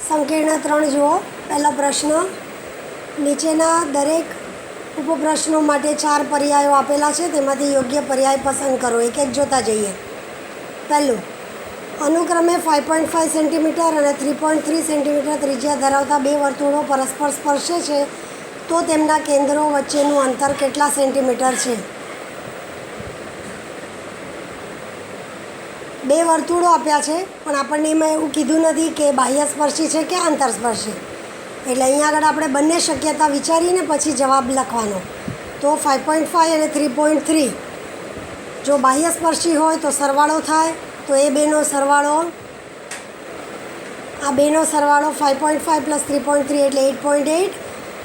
સંકીર્ણ 3 જુઓ. પહેલો પ્રશ્ન, નીચેના દરેક ઉપપ્રશ્નો માટે 4 પર્યાયો આપેલા છે, તેમાંથી યોગ્ય પર્યાય પસંદ કરો. એક એક જોતા જઈએ. પહેલું, અનુક્રમે 5.5 સેન્ટીમીટર અને 3.3 સેન્ટીમીટર ત્રિજ્યા ધરાવતા બે વર્તુળો પરસ્પર સ્પર્શે છે, તો તેમના કેન્દ્રો વચ્ચેનું અંતર કેટલા સેન્ટીમીટર છે? બે વર્તુળો આપ્યા છે, પણ આપણને એમાં એવું કીધું નથી કે બાહ્યસ્પર્શી છે કે આંતરસ્પર્શી. એટલે અહીંયા આગળ આપણે બંને શક્યતા વિચારીને પછી જવાબ લખવાનો. તો 5.5 અને 3.3 જો બાહ્યસ્પર્શી હોય તો સરવાળો થાય, તો એ બેનો સરવાળો, આ બેનો સરવાળો 5.5 પ્લસ 3.3 એટલે 8.8.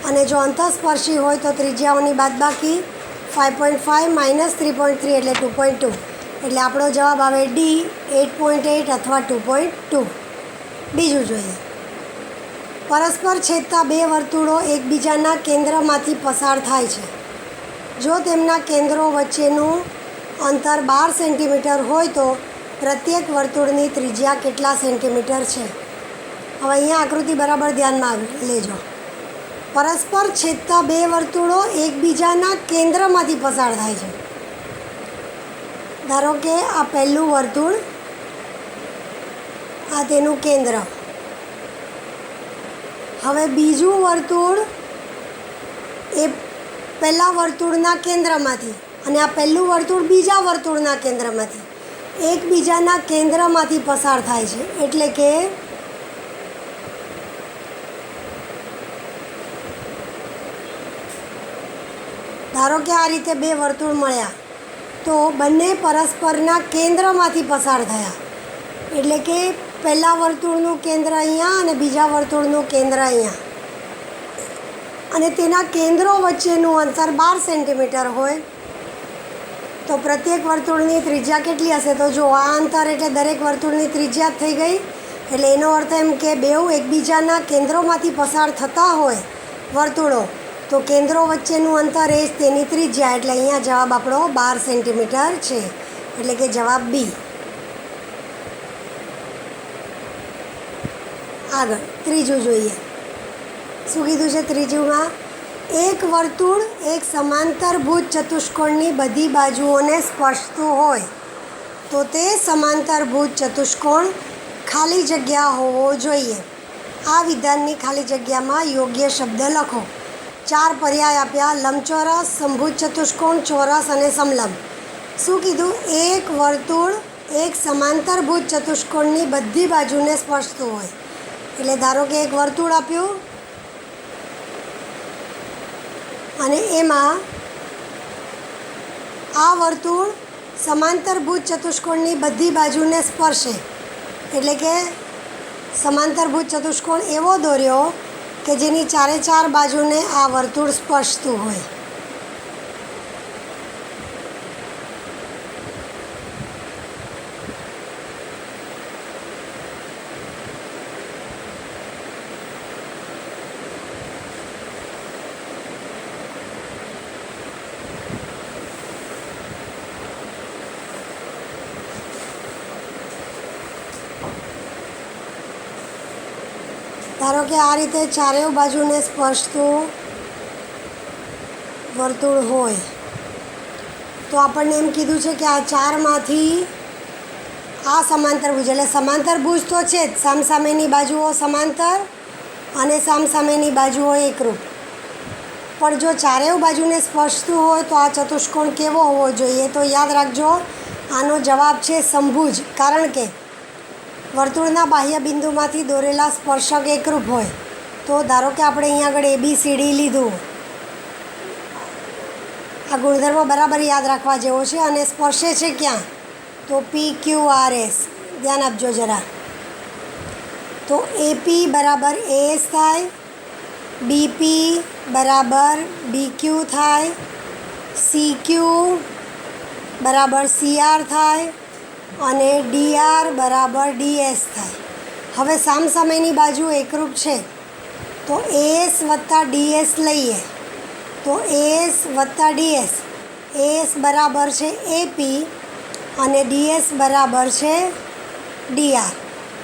અને જો અંતઃસ્પર્શી હોય તો ત્રિજ્યાઓની બાદબાકી 5.5 માઇનસ 3.3 એટલે 2.2. એટલે આપણો જવાબ આવે ડી, 8.8 અથવા 2.2. બીજું જોઈએ. પરસ્પર છેદતા બે વર્તુળો એકબીજાના કેન્દ્રમાંથી પસાર થાય છે. જો તેમના કેન્દ્રો વચ્ચેનું અંતર 12 સેન્ટીમીટર હોય તો પ્રત્યેક વર્તુળની ત્રિજ્યા કેટલા સેન્ટીમીટર છે? હવે અહીંયા આકૃતિ બરાબર ધ્યાનમાં લેજો. પરસ્પર છેદતા બે વર્તુળો એકબીજાના કેન્દ્રમાંથી પસાર થાય છે. ધારો કે આ પહેલું વર્તુળ, આ તેનું કેન્દ્ર. હવે બીજું વર્તુળ એ પહેલાં વર્તુળના કેન્દ્રમાંથી, અને આ પહેલું વર્તુળ બીજા વર્તુળના કેન્દ્રમાંથી, એકબીજાના કેન્દ્રમાંથી પસાર થાય છે. એટલે કે ધારો કે આ રીતે બે વર્તુળ મળ્યા, તો બંને પરસ્પરના કેન્દ્રમાંથી પસાર થયા. એટલે કે પહેલાં વર્તુળનું કેન્દ્ર અહીંયા અને બીજા વર્તુળનું કેન્દ્ર અહીંયા, અને તેના કેન્દ્રો વચ્ચેનું અંતર 12 સેન્ટીમીટર હોય તો પ્રત્યેક વર્તુળની ત્રિજ્યા કેટલી હશે? તો જો આ અંતર એટલે દરેક વર્તુળની ત્રિજ્યા થઈ ગઈ. એટલે એનો અર્થ એમ કે બેઉ એકબીજાના કેન્દ્રોમાંથી પસાર થતા હોય વર્તુળો, તો કેન્દ્રો વચ્ચેનું અંતર એ જ તેની ત્રિજ્યા. એટલે અહીંયા જવાબ આપણો 12 સેન્ટીમીટર છે. એટલે કે જવાબ બી. આગળ ત્રીજું જોઈએ. શું કીધું છે ત્રીજુંમાં? એક વર્તુળ એક સમાંતરભુજ ચતુષ્કોણની બધી બાજુઓને સ્પર્શતું હોય તો તે સમાંતરભુજ ચતુષ્કોણ ખાલી જગ્યા હોવો જોઈએ. આ વિધાનની ખાલી જગ્યામાં યોગ્ય શબ્દ લખો. 4 પર્યાય આપ્યા: લંબચોરસ, સમભુજ ચતુષ્કોણ, ચોરસ અને સમલંબ. શું કીધું? એક વર્તુળ એક સમાંતરભુજ ચતુષ્કોણની બધી બાજુને સ્પર્શતું હોય. એટલે ધારો કે એક વર્તુળ આપ્યું અને એમાં આ વર્તુળ સમાંતરભુજ ચતુષ્કોણની બધી બાજુને સ્પર્શે. એટલે કે સમાંતરભુજ ચતુષ્કોણ એવો દોર્યો કે જેની 4 બાજુને આ વર્તુળ સ્પર્શતું હોય. ધારો કે આ રીતે 4 બાજુને સ્પર્શતું વર્તુળ હોય તો આપણને એમ કીધું છે કે આ 4માંથી આ સમાંતરભુજ, એટલે સમાંતરભુજ તો છે જ, સામસામેની બાજુઓ સમાંતર અને સામસામેની બાજુઓ એકરૂપ. પણ જો 4 બાજુને સ્પર્શતું હોય તો આ ચતુષ્કોણ કેવો હોવો જોઈએ? તો યાદ રાખજો, આનો જવાબ છે સમભુજ. કારણ કે વર્તુળના બાહ્ય બિંદુમાંથી દોરેલા સ્પર્શક એકરૂપ હોય. તો ધારો કે આપણે અહીંયા આગળ ABCD લીધું. આ ગુણધર્મ બરાબર યાદ રાખવા જેવો છે. અને સ્પર્શે છે ક્યાં? તો PQRS. ધ્યાન આપજો જરા. તો AP બરાબર AS થાય, BP બરાબર BQ થાય, CQ બરાબર CR થાય અને DR બરાબર DS થાય. હવે સામસામેની બાજુ એકરૂપ છે તો AS વત્તા DS લઈએ તો AS વત્તા DS, AS બરાબર છે AP અને DS બરાબર છે DR.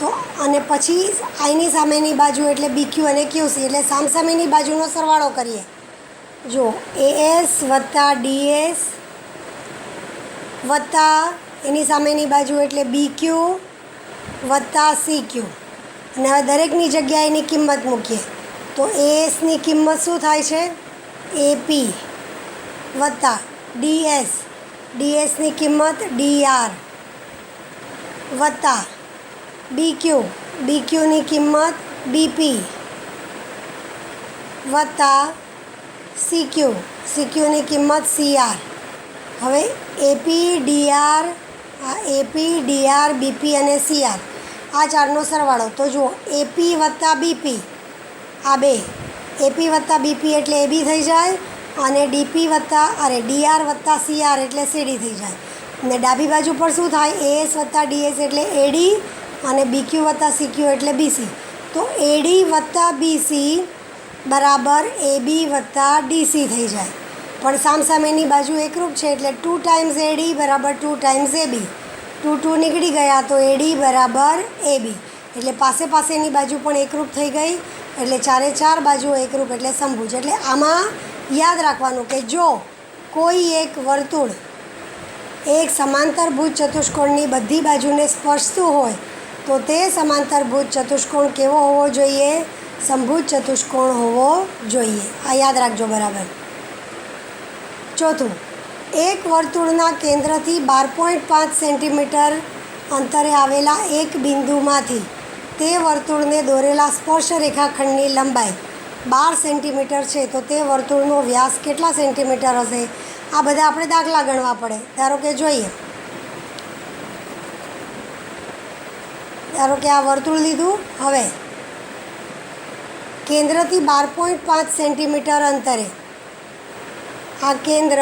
તો અને પછી આઈની સામેની બાજુ એટલે BQ અને QC એટલે સામસામેની બાજુનો સરવાળો કરીએ. જો AS વત્તા DS વત્તા એની સામેની બાજુ એટલે BQ વત્તા CQ. અને હવે દરેકની જગ્યાએ એની કિંમત મૂકીએ તો ASની કિંમત શું થાય છે AP વત્તા DSની કિંમત DR વત્તા BQની કિંમત BP વત્તા CQની કિંમત CR. હવે AP DR BP અને CR આ ચારનો સરવાળો. તો જુઓ AP વત્તા BP આ બે AP વત્તા BP એટલે AB થઈ જાય અને DR વત્તા CR એટલે CD થઈ જાય. અને ડાબી બાજુ પર શું થાય AS વત્તા DS એટલે AD અને BQ વત્તા CQ એટલે BC. તો AD વત્તા BC બરાબર AB વત્તા DC થઈ જાય. પણ સામસામેની બાજુ એકરૂપ છે એટલે 2 ટાઈમ્સ AD બરાબર 2 ટાઈમ્સ AB. 2 નીકળી ગયા તો AD બરાબર AB એટલે પાસેની બાજુ પણ એકરૂપ થઈ ગઈ એટલે ચારે ચાર બાજુઓ એકરૂપ એટલે સમભુજ. એટલે આમાં યાદ રાખવાનું કે જો કોઈ એક વર્તુળ એક સમાંતરભુજ ચતુષ્કોણની બધી બાજુને સ્પર્શતું હોય તો તે સમાંતરભુજ ચતુષ્કોણ કેવો હોવો જોઈએ સમભુજ ચતુષ્કોણ હોવો જોઈએ. આ યાદ રાખજો બરાબર. ચોથું, એક વર્તુળના કેન્દ્રથી 12.5 સેન્ટીમીટર અંતરે આવેલા એક બિંદુમાંથી તે વર્તુળને દોરેલા સ્પર્શ રેખાખંડની લંબાઈ 12 સેન્ટીમીટર છે તો તે વર્તુળનો વ્યાસ કેટલા સેન્ટીમીટર હશે? આ બધા આપણે દાખલા ગણવા પડે. ધારો કે જોઈએ, ધારો કે આ વર્તુળ લીધું. હવે કેન્દ્રથી 12.5 સેન્ટીમીટર અંતરે આ કેન્દ્ર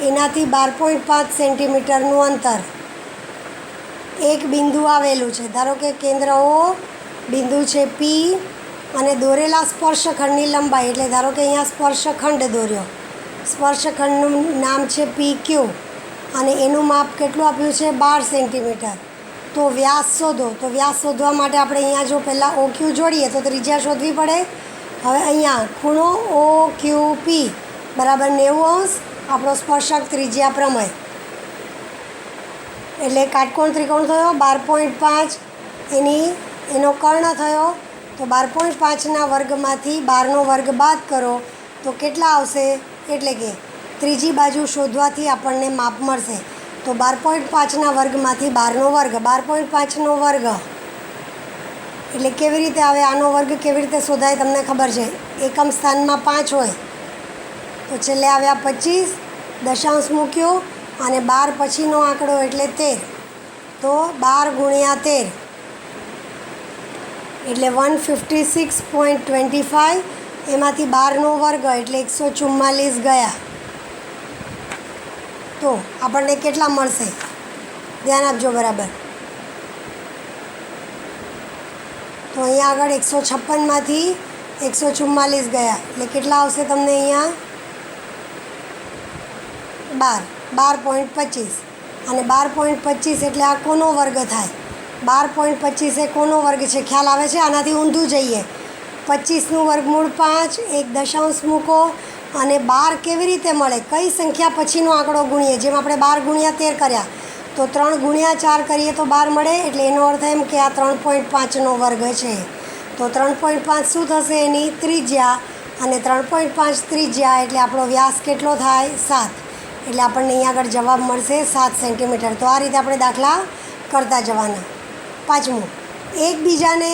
એનાથી 12.5 સેન્ટીમીટરનું અંતર એક બિંદુ આવેલું છે. ધારો કે કેન્દ્ર O, બિંદુ છે P અને દોરેલા સ્પર્શખંડની લંબાઈ એટલે ધારો કે અહીંયા સ્પર્શખંડ દોર્યો. સ્પર્શખંડનું નામ છે PQ અને એનું માપ કેટલું આપ્યું છે 12 સેન્ટીમીટર. તો વ્યાસ શોધો. તો વ્યાસ શોધવા માટે આપણે અહીંયા જો પહેલાં OQ જોડીએ તો ત્રિજ્યા શોધવી પડે. હવે અહીંયા ખૂણો OQP બરાબર 90°. આપણો સ્પર્શક ત્રિજ્યા પ્રમેય એટલે કાટકોણ ત્રિકોણ થયો 12.5 એનો કર્ણ થયો. તો 12.5ના વર્ગમાંથી 12નો વર્ગ બાદ કરો તો કેટલા આવશે? એટલે કે ત્રીજી બાજુ શોધવાથી આપણને માપ મળશે. તો 12.5ના વર્ગમાંથી 12નો વર્ગ, 12.5નો વર્ગ એટલે કેવી રીતે આવે? આનો વર્ગ કેવી રીતે શોધાય તમને ખબર છે? એકમ સ્થાનમાં 5 હોય તો છેલ્લે આવ્યા 25, દશાંશ મૂક્યો અને 12 પછીનો આંકડો એટલે 13. તો 12 ગુણ્યા 13 એટલે 156.25. એમાંથી 12નો વર્ગ એટલે 144 ગયા. તો આપણને કેટલા મળશે? ધ્યાન આપજો બરાબર. તો અહીંયા આગળ 156માંથી 144 ગયા એટલે કેટલા આવશે તમને? અહીંયા 12.25 અને 12.25 એટલે આ કોનો વર્ગ થાય? 12.25 એ કોનો વર્ગ છે? ખ્યાલ આવે છે? આનાથી ઊંધું જઈએ. 25નું વર્ગમૂળ 5, એક દશાંશ મૂકો અને 12 કેવી રીતે મળે? કઈ સંખ્યા પછીનો આંકડો ગુણીએ? જેમ આપણે 12 ગુણ્યા 13 કર્યા તો 3 ગુણ્યા 4 કરીએ તો 12 મળે. એટલે એનો અર્થ એમ કે આ 3.5નો વર્ગ છે. તો 3.5 શું થશે? એની ત્રિજ્યા. અને 3.5 ત્રિજ્યા એટલે આપણો વ્યાસ કેટલો થાય? 7. એટલે આપણને અહીંયા આગળ જવાબ મળશે 7 સેન્ટીમીટર. તો આ રીતે આપણે દાખલા કરતા જવાના. પાંચમું, એકબીજાને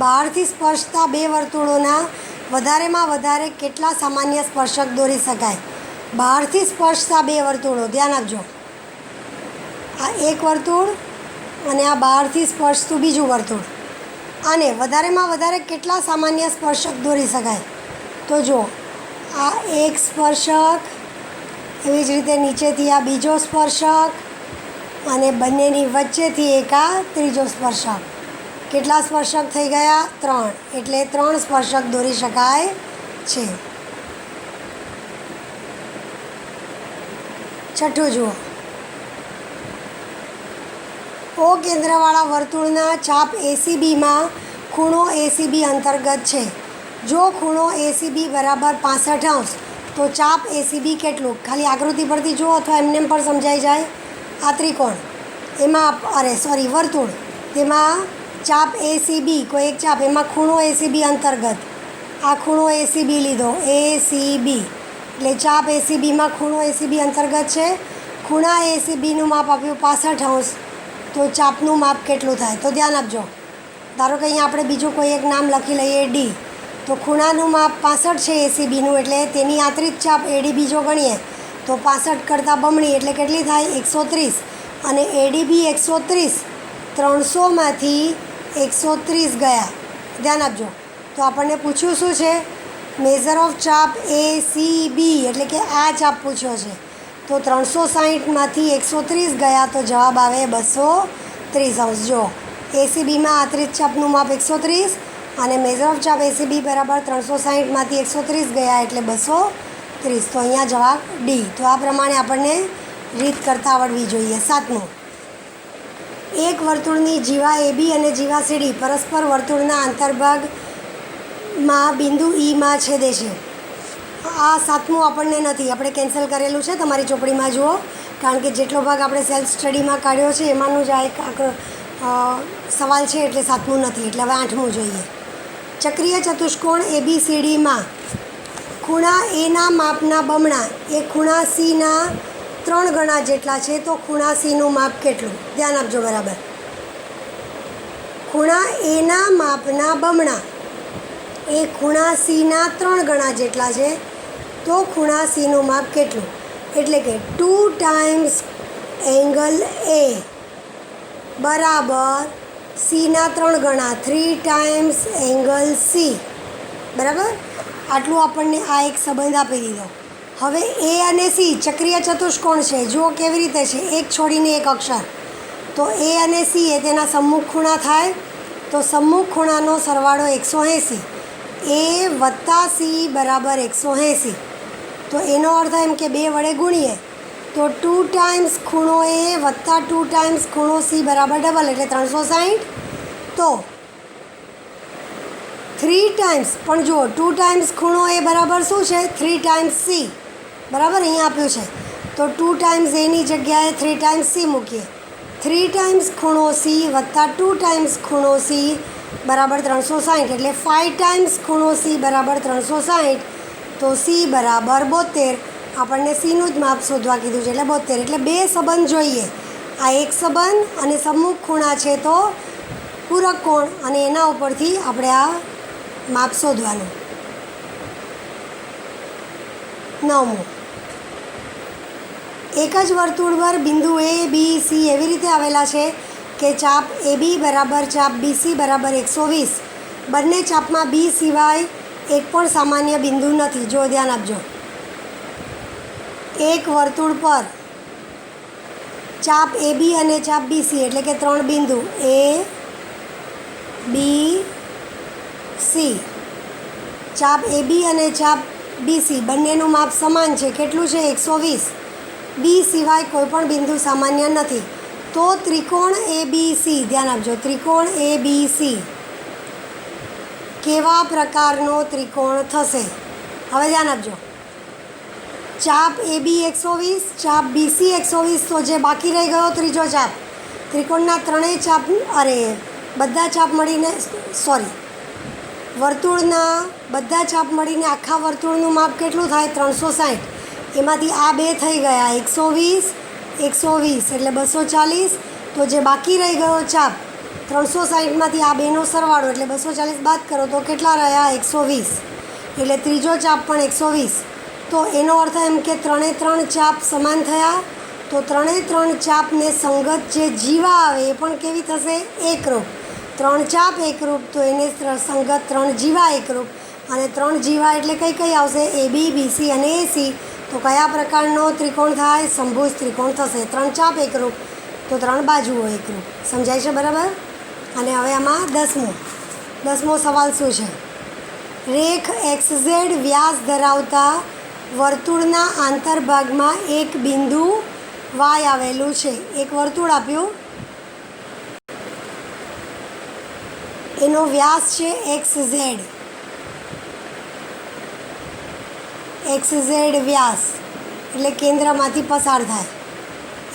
બહારથી સ્પર્શતા બે વર્તુળોના વધારેમાં વધારે કેટલા સામાન્ય સ્પર્શક દોરી શકાય? બહારથી સ્પર્શતા બે વર્તુળો, ધ્યાન આપજો. આ એક વર્તુળ અને આ બહારથી સ્પર્શતું બીજું વર્તુળ. આને વધારેમાં વધારે કેટલા સામાન્ય સ્પર્શક દોરી શકાય? તો જો આ એક સ્પર્શક, એવી જ રીતે નીચેથી આ બીજો સ્પર્શક અને બંનેની વચ્ચેથી એક આ ત્રીજો સ્પર્શક. કેટલા સ્પર્શક થઈ ગયા? 3. એટલે 3 સ્પર્શક દોરી શકાય છે. છઠ્ઠું જુઓ, ઓ કેન્દ્રવાળા વર્તુળના ચાપ એસીબીમાં ખૂણો એસીબી અંતર્ગત છે. જો ખૂણો એસીબી બરાબર 65°, તો ચાપ એસીબી કેટલું? ખાલી આકૃતિ પરથી જુઓ અથવા એમને પણ સમજાઈ જાય. આ ત્રિકોણ, એમાં વર્તુળ, તેમાં ચાપ એસીબી, કોઈ એક ચાપ, એમાં ખૂણો એસીબી અંતર્ગત. આ ખૂણો એસીબી લીધો, એસીબી, એટલે ચાપ એસીબીમાં ખૂણો એસીબી અંતર્ગત છે. ખૂણા એસીબીનું માપ આપ્યું 65°, તો ચાપનું માપ કેટલું થાય? તો ધ્યાન આપજો. ધારો કે અહીંયા આપણે બીજું કોઈ એક નામ લખી લઈએ, ડી. તો ખૂણાનું માપ 65 છે એસીબીનું, એટલે તેની આંતરિક ચાપ એડીબી જો ગણીએ તો 65 કરતાં બમણી, એટલે કેટલી થાય? 130. અને એડીબી 130, 300માંથી 130 ગયા. ધ્યાન આપજો. તો આપણને પૂછ્યું શું છે? મેઝર ઓફ ચાપ એસીબી, એટલે કે આ ચાપ પૂછ્યો છે. તો 360માંથી 130 ગયા, તો જવાબ આવે 230°. જો એસીબીમાં આંતરિક ચાપનું માપ 130 અને મેઝર ઓફ ચાપ એસીબી બરાબર 360માંથી 130 ગયા, એટલે 230. તો અહીંયા જવાબ ડી. તો આ પ્રમાણે આપણને રીત કરતાં આવડવી જોઈએ. 7મું, એક વર્તુળની જીવા એબી અને જીવા સીડી પરસ્પર વર્તુળના અંતર્ભાગમાં બિંદુ ઈમાં છેદે છે. આ 7મું આપણને નથી, આપણે કેન્સલ કરેલું છે. તમારી ચોપડીમાં જુઓ, કારણ કે જેટલો ભાગ આપણે સેલ્ફ સ્ટડીમાં કાઢ્યો છે એમાંનું જ આ એક સવાલ છે, એટલે 7મું નથી. એટલે હવે 8મું જોઈએ. ચક્રીય ચતુષ્કોણ એબીસીડીમાં ખૂણા એના માપના બમણા એ ખૂણા સીના 3 ગણા જેટલા છે. તો ખૂણા સીનું માપ કેટલું? ધ્યાન આપજો બરાબર. ખૂણા એના માપના બમણા એ ખૂણા સીના 3 ગણા જેટલા છે. તો ખૂણા સીનું માપ કેટલું? એટલે કે 2 ટાઈમ્સ એંગલ એ બરાબર સીના 3 ગણા, 3 ટાઈમ્સ એંગલ સી, બરાબર. આટલું આપણને આ એક સંબંધ આપી દીધો. હવે એ અને સી ચક્રીય ચતુષ્કોણ છે. જુઓ કેવી રીતે છે, એક છોડીને એક અક્ષર. તો એ અને સી એ તેના સમ્મુખ ખૂણા થાય. તો સમ્મુખ ખૂણાનો સરવાળો 180. એ વત્તા સી બરાબર 180. તો એનો અર્થ એમ કે 2 વડે ગુણીએ તો 2 ટાઈમ્સ ખૂણો એ વત્તા 2 ટાઈમ્સ ખૂણો સી બરાબર ડબલ, એટલે 360. તો 3 ટાઈમ્સ, પણ જુઓ 2 ટાઈમ્સ ખૂણો એ બરાબર શું છે? 3 ટાઈમ્સ સી, બરાબર. અહીંયા આપ્યું છે તો 2 ટાઈમ્સ એની જગ્યાએ 3 ટાઈમ્સ સી મૂકીએ. 3 ટાઈમ્સ ખૂણો સી વત્તા 2 ટાઈમ્સ ખૂણો સી બરાબર 360, એટલે 5 ટાઈમ્સ ખૂણો સી બરાબર 360. તો સી બરાબર 72. આપણને સીનું જ માપ શોધવા કીધું છે, એટલે 72. એટલે 2 સંબંધ જોઈએ. આ એક સંબંધ અને સમ્મુખ ખૂણા છે તો પૂરક કોણ, અને એના ઉપરથી આપણે આ માપ શોધવાનું. 9મું, એક જ વર્તુળ પર બિંદુ એ બી સી એવી રીતે આવેલા છે કે ચાપ એબી બરાબર ચાપ બીસી બરાબર 120. બંને ચાપમાં બી સિવાય એક પણ સામાન્ય બિંદુ નથી. જો ધ્યાન આપજો. એક વર્તુળ પર ચાપ એબી અને ચાપ બીસી, એટલે કે 3 બિંદુ એ બી સી. ચાપ એબી અને ચાપ બીસી બંનેનું માપ સમાન છે. કેટલું છે? 120. બી સિવાય કોઈ પણ બિંદુ સામાન્ય નથી. તો ત્રિકોણ એબીસી, ધ્યાન આપજો, ત્રિકોણ એબીસી કેવા પ્રકારનો ત્રિકોણ થશે? હવે ધ્યાન આપજો. ચાપ એબી 120, ચાપ બીસી 120. તો જે બાકી રહી ગયો ત્રીજો ચાપ, ત્રિકોણના ત્રણેય ચાપ, બધા ચાપ મળીને, વર્તુળના બધા ચાપ મળીને આખા વર્તુળનું માપ કેટલું થાય? 360. એમાંથી આ 2 થઈ ગયા, 120, 120 એટલે 240. તો જે બાકી રહી ગયો ચાપ 360માંથી આ 2નો સરવાળો, એટલે 240 બાદ કરો તો કેટલા રહ્યા? 120. એટલે ત્રીજો ચાપ પણ 120. તો એનો અર્થ એમ કે 3 ચાપ સમાન થયા. તો 3 ચાપને સંગત જે જીવા આવે એ પણ કેવી થશે? એકરૂપ. 3 ચાપ એકરૂપ, તો એને સંગત 3 જીવા એકરૂપ. અને 3 જીવા એટલે કઈ આવશે? એ બી, બીસી અને એસી. તો કયા પ્રકારનો ત્રિકોણ થાય? સમભુજ ત્રિકોણ થશે. 3 ચાપ એકરૂપ, તો 3 બાજુઓ એકરૂપ. સમજાય છે બરાબર? અને હવે આમાં 10મો સવાલ શું છે? રેખ XZ વ્યાસ ધરાવતા વર્તુળના આંતરભાગમાં એક બિંદુ વાય આવેલું છે. એક વર્તુળ આપ્યું, એનો વ્યાસ છે એક્સ ઝેડ વ્યાસ, એટલે કેન્દ્રમાંથી પસાર થાય.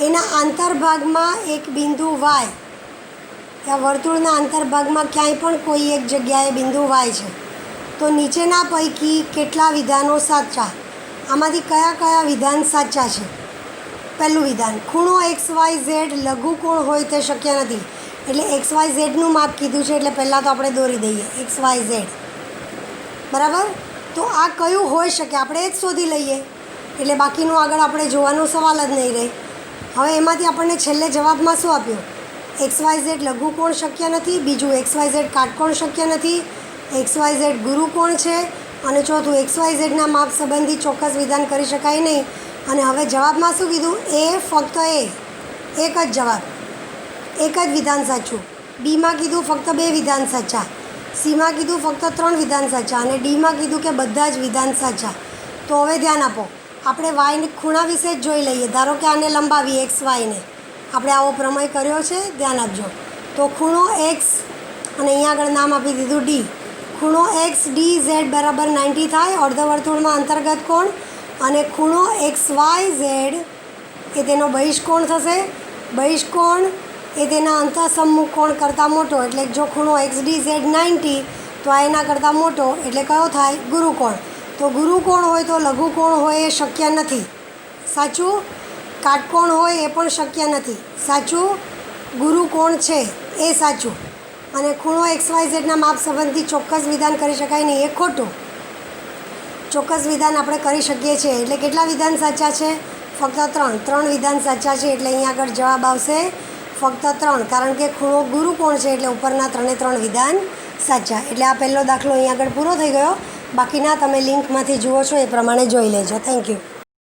એના આંતરભાગમાં એક બિંદુ વાય, આ વર્તુળના આંતરભાગમાં ક્યાંય પણ કોઈ એક જગ્યાએ બિંદુ વાય છે. તો નીચેના પૈકી કેટલા વિધાનો સાચા? આમાંથી કયા કયા વિધાન સાચા છે? પહેલું વિધાન, ખૂણો એક્સ વાય ઝેડ લઘુકોણ હોય તે શક્ય નથી. એટલે એક્સ વાય ઝેડનું માપ કીધું છે, એટલે પહેલાં તો આપણે દોરી દઈએ એક્સ વાય ઝેડ. બરાબર. તો આ કયું હોઈ શકે આપણે એ જ શોધી લઈએ, એટલે બાકીનું આગળ આપણે જોવાનો સવાલ જ નહીં રહે. હવે એમાંથી આપણને છેલ્લે જવાબમાં શું આપ્યું? એક્સ વાય ઝેડ લઘુકોણ શક્ય નથી, બીજું એક્સ વાય ઝેડ કાટકોણ શક્ય નથી, એક્સ વાય ઝેડ ગુરુકોણ છે, અને ચોથું એક્સ વાય ઝેડના માપ સંબંધી ચોક્કસ વિધાન કરી શકાય નહીં. અને હવે જવાબમાં શું કીધું? ફક્ત એક જ જવાબ, એક જ વિધાન સાચું. બીમાં કીધું ફક્ત 2 વિધાન સાચા, સીમાં કીધું ફક્ત 3 વિધાન સાચા, અને ડીમાં કીધું કે બધા જ વિધાન સાચા. તો હવે ધ્યાન આપો, આપણે વાયને ખૂણા વિશે જ જોઈ લઈએ. ધારો કે આને લંબાવી એક્સ વાયને, આપણે આવો પ્રમેય કર્યો છે, ધ્યાન આપજો. તો ખૂણો એક્સ, અને અહીંયા આગળ નામ આપી દીધું ડી. ખૂણો એક્સ ડી ઝેડ બરાબર 90 થાય, અર્ધવર્તુળમાં અંતર્ગત કોણ. અને ખૂણો એક્સ વાય ઝેડ એ તેનો બહિષ્કોણ થશે. બહિષ્કોણ એ તેના અંતઃસમ્મુખ કોણ કરતાં મોટો, એટલે જો ખૂણો એક્સ ડી ઝેડ 90 તો આ એના કરતાં મોટો, એટલે કયો થાય? ગુરુકોણ. તો ગુરુકોણ હોય તો લઘુકોણ હોય એ શક્ય નથી, સાચું. કાટકોણ હોય એ પણ શક્ય નથી, સાચું. ગુરુકોણ છે એ સાચું. અને ખૂણો એક્સ વાય ઝેડના માપ સંબંધી ચોક્કસ વિધાન કરી શકાય નહીં, એ ખોટું. ચોક્કસ વિધાન આપણે કરી શકીએ છીએ. એટલે કેટલા વિધાન સાચા છે? ફક્ત 3 વિધાન સાચા છે. એટલે અહીંયા આગળ જવાબ આવશે ફક્ત 3, કારણ કે ખૂણો ગુરુકોણ છે, એટલે ઉપરના 3 વિધાન સાચા. એટલે આ પહેલો દાખલો અહીંયા આગળ પૂરો થઈ ગયો. બાકીના તમે લિંકમાંથી જુઓ છો એ પ્રમાણે જોઈ લેજો. Thank you.